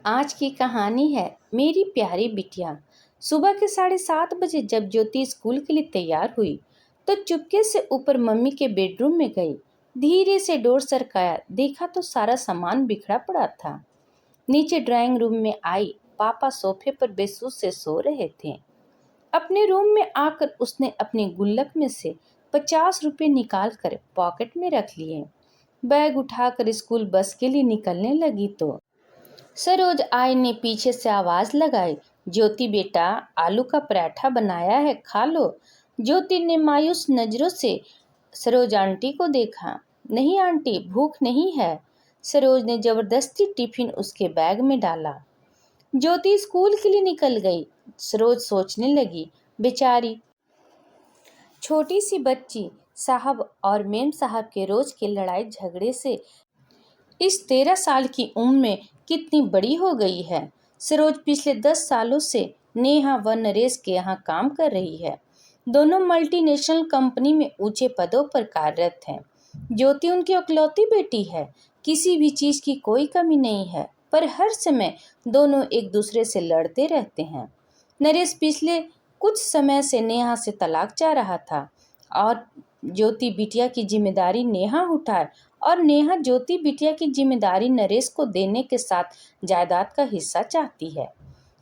आज की कहानी है मेरी प्यारी बिटिया। सुबह के 7:30 बजे जब ज्योति स्कूल के लिए तैयार हुई तो चुपके से ऊपर मम्मी के बेडरूम में गई। धीरे से डोर सरकाया, देखा तो सारा सामान बिखरा पड़ा था। नीचे ड्राइंग रूम में आई, पापा सोफे पर बेसुध से सो रहे थे। अपने रूम में आकर उसने अपनी गुल्लक में से 50 रुपए निकाल कर पॉकेट में रख लिए। बैग उठाकर स्कूल बस के लिए निकलने लगी तो सरोज आई ने पीछे से आवाज लगाई, ज्योति बेटा, आलू का पराठा बनाया है, खा लो। ज्योति ने मायूस नजरों से सरोज आंटी को देखा। नहीं आंटी, भूख नहीं है। सरोज ने जबरदस्ती टिफिन उसके बैग में डाला। ज्योति स्कूल के लिए निकल गई। सरोज सोचने लगी, बेचारी छोटी सी बच्ची साहब और मेम साहब के रोज के लड़ाई झगड़े से इस 13 साल की उम्र में कितनी बड़ी हो गई है। सरोज पिछले 10 सालों से नेहा व नरेश के यहाँ काम कर रही है। दोनों मल्टीनेशनल कंपनी में ऊंचे पदों पर कार्यरत हैं। ज्योति उनकी इकलौती बेटी है। किसी भी चीज की कोई कमी नहीं है, पर हर समय दोनों एक दूसरे से लड़ते रहते हैं। नरेश पिछले कुछ समय से नेहा से तलाक चाह रहा था और ज्योति बिटिया की जिम्मेदारी नेहा उठाए और नेहा ज्योति बिटिया की जिम्मेदारी नरेश को देने के साथ जायदाद का हिस्सा चाहती है।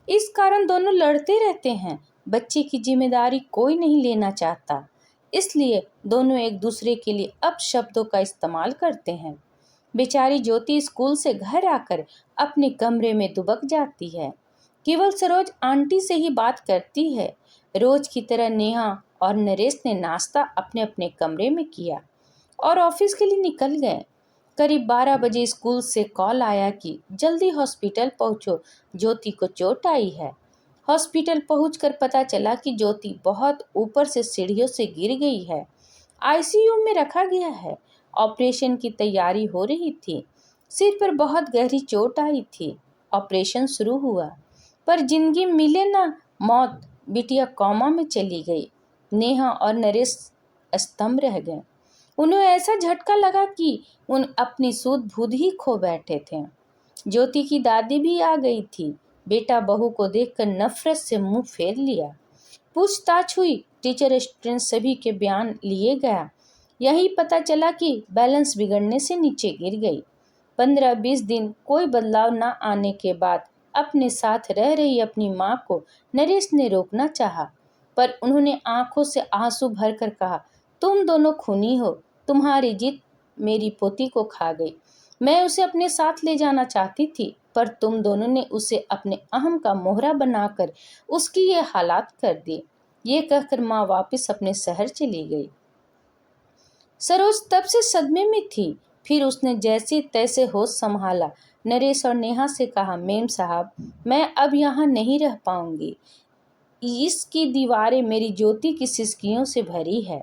इस कारण दोनों लड़ते रहते हैं। बच्चे की जिम्मेदारी कोई नहीं लेना चाहता, इसलिए दोनों एक दूसरे के लिए अपशब्दों का इस्तेमाल करते हैं। बेचारी ज्योति स्कूल से घर आकर अपने कमरे में दुबक जाती है। केवल सरोज आंटी से ही बात करती है। रोज की तरह नेहा और नरेश ने नाश्ता अपने अपने कमरे में किया और ऑफिस के लिए निकल गए। करीब 12 बजे स्कूल से कॉल आया कि जल्दी हॉस्पिटल पहुंचो, ज्योति को चोट आई है। हॉस्पिटल पहुंचकर पता चला कि ज्योति बहुत ऊपर से सीढ़ियों से गिर गई है। आईसीयू में रखा गया है। ऑपरेशन की तैयारी हो रही थी। सिर पर बहुत गहरी चोट आई थी। ऑपरेशन शुरू हुआ, पर जिंदगी मिले ना मौत। बिटिया कोमा में चली गई। नेहा और नरेश स्तंभ रह गए। उन्हें ऐसा झटका लगा कि उन अपनी सूध बूध ही खो बैठे थे। ज्योति की दादी भी आ गई थी। बेटा बहू को देखकर नफरत से मुंह फेर लिया। पूछताछ हुई, टीचर स्टूडेंट सभी के बयान लिए गया। यही पता चला कि बैलेंस बिगड़ने से नीचे गिर गई। 15-20 दिन कोई बदलाव न आने के बाद अपने साथ रह रही अपनी माँ को नरेश ने रोकना चाहा, पर उन्होंने आंखों से आंसू भरकर कहा, तुम दोनों खूनी हो। तुम्हारी जिद मेरी पोती को खा गई। मैं उसे अपने साथ ले जाना चाहती थी, पर तुम दोनों ने उसे अपने अहम का मोहरा बनाकर उसकी ये हालात कर दी। ये कहकर माँ वापस अपने शहर चली गई। सरोज तब से सदमे में थी। फिर उसने जैसे तैसे होश संभाला। नरेश और नेहा से कहा, मेम साहब, मैं अब यहाँ नहीं रह पाऊंगी। इसकी दीवारें मेरी ज्योति की सिसकियों से भरी है।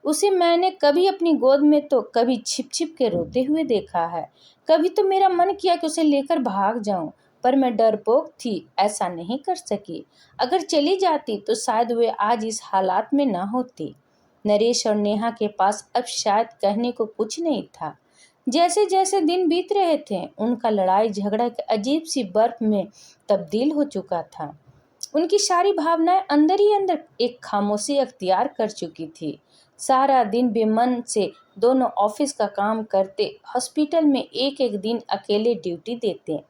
उसे मैंने कभी अपनी गोद में तो कभी छिप छिप के रोते हुए देखा है। कभी तो मेरा मन किया कि उसे लेकर भाग जाऊं, पर मैं डरपोक थी, ऐसा नहीं कर सकी। अगर चली जाती तो शायद वे आज इस हालात में न होती। नरेश और नेहा के पास अब शायद कहने को कुछ नहीं था। जैसे जैसे दिन बीत रहे थे, उनका लड़ाई झगड़ा एक अजीब सी बर्फ में तब्दील हो चुका था। उनकी सारी भावनाएं अंदर ही अंदर एक खामोशी अख्तियार कर चुकी थी। सारा दिन बेमन से दोनों ऑफिस का काम करते, हॉस्पिटल में एक एक दिन अकेले ड्यूटी देते।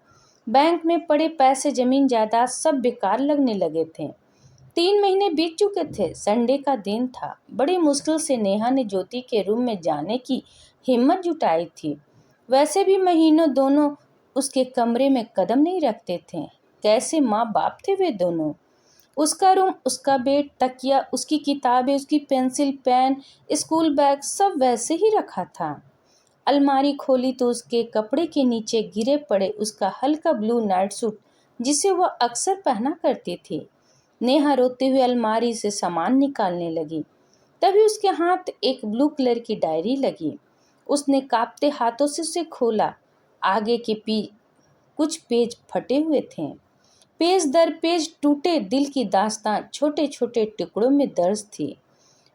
बैंक में पड़े पैसे, जमीन जायदाद सब बेकार लगने लगे थे। 3 महीने बीत चुके थे। संडे का दिन था। बड़ी मुश्किल से नेहा ने ज्योति के रूम में जाने की हिम्मत जुटाई थी। वैसे भी महीनों दोनों उसके कमरे में कदम नहीं रखते थे। कैसे माँ बाप थे वे दोनों। उसका रूम, उसका बेड, तकिया, उसकी किताबें, उसकी पेंसिल, पेन, स्कूल बैग सब वैसे ही रखा था। अलमारी खोली तो उसके कपड़े के नीचे गिरे पड़े उसका हल्का ब्लू नाइट सूट, जिसे वह अक्सर पहना करती थी। नेहा रोते हुए अलमारी से सामान निकालने लगी। तभी उसके हाथ एक ब्लू कलर की डायरी लगी। उसने कांपते हाथों से उसे खोला। आगे के कुछ पेज फटे हुए थे। पेज दर पेज टूटे दिल की दास्तां छोटे छोटे टुकड़ों में दर्ज थी।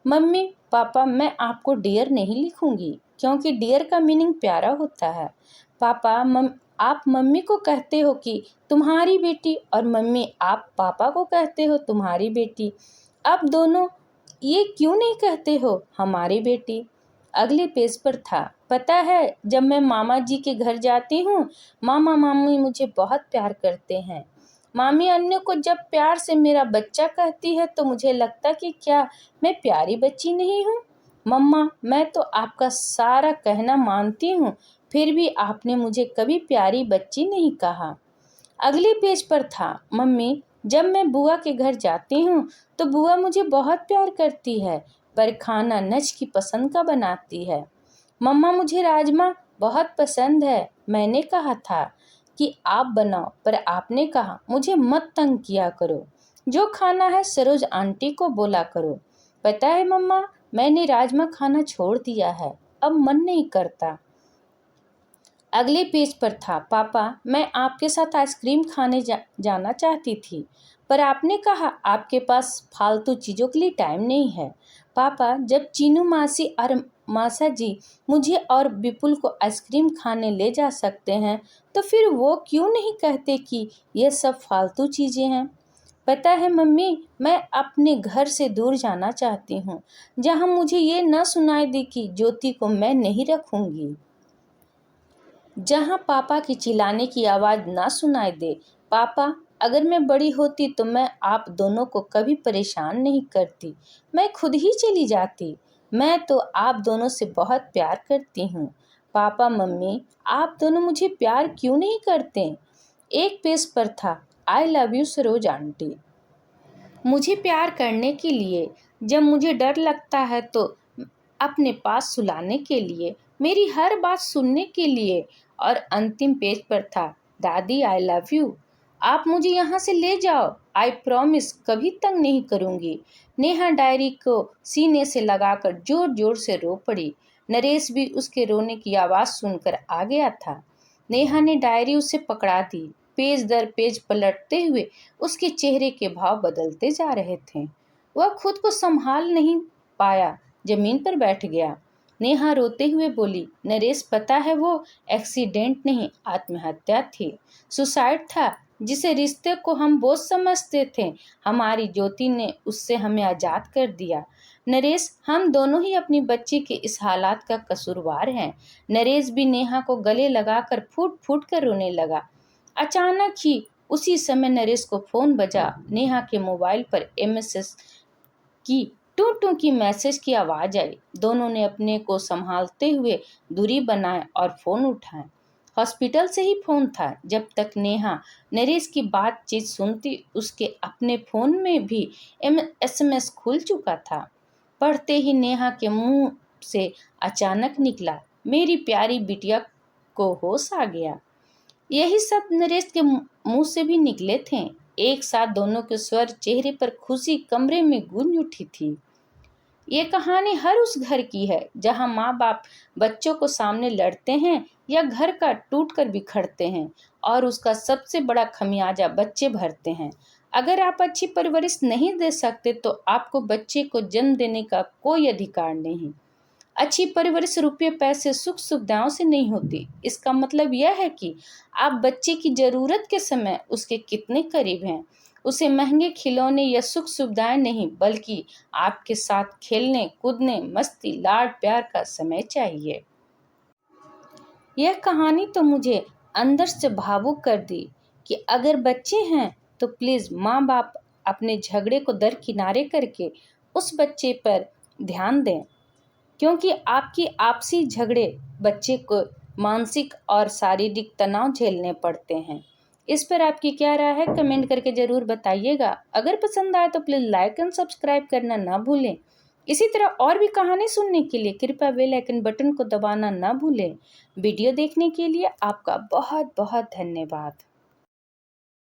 मम्मी पापा, मैं आपको डियर नहीं लिखूंगी, क्योंकि डियर का मीनिंग प्यारा होता है। पापा आप मम्मी को कहते हो कि तुम्हारी बेटी और मम्मी आप पापा को कहते हो तुम्हारी बेटी। अब दोनों ये क्यों नहीं कहते हो हमारी बेटी। अगले पेज पर था, पता है जब मैं मामा जी के घर जाती हूँ, मामा मामी मुझे बहुत प्यार करते हैं। मामी अन्य को जब प्यार से मेरा बच्चा कहती है तो मुझे लगता कि क्या मैं प्यारी बच्ची नहीं हूँ। मम्मा, मैं तो आपका सारा कहना मानती हूँ, फिर भी आपने मुझे कभी प्यारी बच्ची नहीं कहा। अगले पेज पर था, मम्मी जब मैं बुआ के घर जाती हूँ तो बुआ मुझे बहुत प्यार करती है, पर खाना नच की पसंद का बनाती है। मम्मा मुझे राजमा बहुत पसंद है, मैंने कहा था कि आप बनाओ, पर आपने कहा मुझे मत तंग किया करो, जो खाना है सरोज आंटी को बोला करो। पता है मम्मा, मैंने राजमा खाना छोड़ दिया है, अब मन नहीं करता। अगले पेज पर था, पापा मैं आपके साथ आइसक्रीम खाने जाना चाहती थी, पर आपने कहा आपके पास फालतू चीज़ों के लिए टाइम नहीं है। पापा जब चीनू मासी और मासा जी मुझे और विपुल को आइसक्रीम खाने ले जा सकते हैं तो फिर वो क्यों नहीं कहते कि ये सब फालतू चीज़ें हैं। पता है मम्मी, मैं अपने घर से दूर जाना चाहती हूँ, जहाँ मुझे ये न सुनाई दे कि ज्योति को मैं नहीं रखूँगी, जहाँ पापा की चिल्लाने की आवाज़ ना सुनाई दे। पापा अगर मैं बड़ी होती तो मैं आप दोनों को कभी परेशान नहीं करती, मैं खुद ही चली जाती। मैं तो आप दोनों से बहुत प्यार करती हूँ। पापा मम्मी आप दोनों मुझे प्यार क्यों नहीं करते। एक पेज पर था, I love you Saroj aunty. मुझे प्यार करने के लिए, जब मुझे डर लगता है तो अपने पास सुलाने के लिए, मेरी हर बात सुनने के लिए। और अंतिम पेज पर था, दादी आई लव यू, आप मुझे यहाँ से ले जाओ, आई प्रॉमिस कभी तंग नहीं करूँगी। नेहा डायरी को सीने से लगाकर जोर जोर से रो पड़ी। नरेश भी उसके रोने की आवाज़ सुनकर आ गया था। नेहा ने डायरी उसे पकड़ा दी। पेज दर पेज पलटते हुए उसके चेहरे के भाव बदलते जा रहे थे। वह खुद को संभाल नहीं पाया, जमीन पर बैठ गया। नेहा रोते हुए बोली, नरेश पता है वो एक्सीडेंट नहीं आत्महत्या थी, सुसाइड था, जिसे रिश्ते को हम बोझ समझते थे हमारी ज्योति ने उससे हमें आज़ाद कर दिया। नरेश हम दोनों ही अपनी बच्ची के इस हालात का कसूरवार हैं। नरेश भी नेहा को गले लगाकर फूट फूट कर रोने लगा। अचानक ही उसी समय नरेश को फोन बजा। नेहा के मोबाइल पर एमएसएस की टू टू की मैसेज की आवाज आई। दोनों ने अपने को संभालते हुए दूरी बनाए और फोन उठाए। हॉस्पिटल से ही फोन था। जब तक नेहा नरेश की बातचीत सुनती, उसके अपने फोन में भी एसएमएस खुल चुका था। पढ़ते ही नेहा के मुंह से अचानक निकला, मेरी प्यारी बिटिया को होश आ गया। यही सब नरेश के मुंह से भी निकले थे। एक साथ दोनों के स्वर, चेहरे पर खुशी कमरे में गूंज उठी थी। ये कहानी हर उस घर की है जहां माँ बाप बच्चों को सामने लड़ते हैं या घर का टूट कर बिखरते हैं, और उसका सबसे बड़ा खमियाजा बच्चे भरते हैं। अगर आप अच्छी परवरिश नहीं दे सकते तो आपको बच्चे को जन्म देने का कोई अधिकार नहीं। अच्छी परवरिश रुपये पैसे सुख सुविधाओं से नहीं होती। इसका मतलब यह है कि आप बच्चे की ज़रूरत के समय उसके कितने करीब हैं। उसे महंगे खिलौने या सुख सुविधाएं नहीं, बल्कि आपके साथ खेलने कूदने, मस्ती लाड प्यार का समय चाहिए। यह कहानी तो मुझे अंदर से भावुक कर दी कि अगर बच्चे हैं तो प्लीज़ माँ बाप अपने झगड़े को दरकिनारे करके उस बच्चे पर ध्यान दें, क्योंकि आपकी आपसी झगड़े बच्चे को मानसिक और शारीरिक तनाव झेलने पड़ते हैं। इस पर आपकी क्या राय है, कमेंट करके ज़रूर बताइएगा। अगर पसंद आए तो प्लीज़ लाइक एंड सब्सक्राइब करना ना भूलें। इसी तरह और भी कहानी सुनने के लिए कृपया बेल आइकन बटन को दबाना ना भूलें। वीडियो देखने के लिए आपका बहुत बहुत धन्यवाद।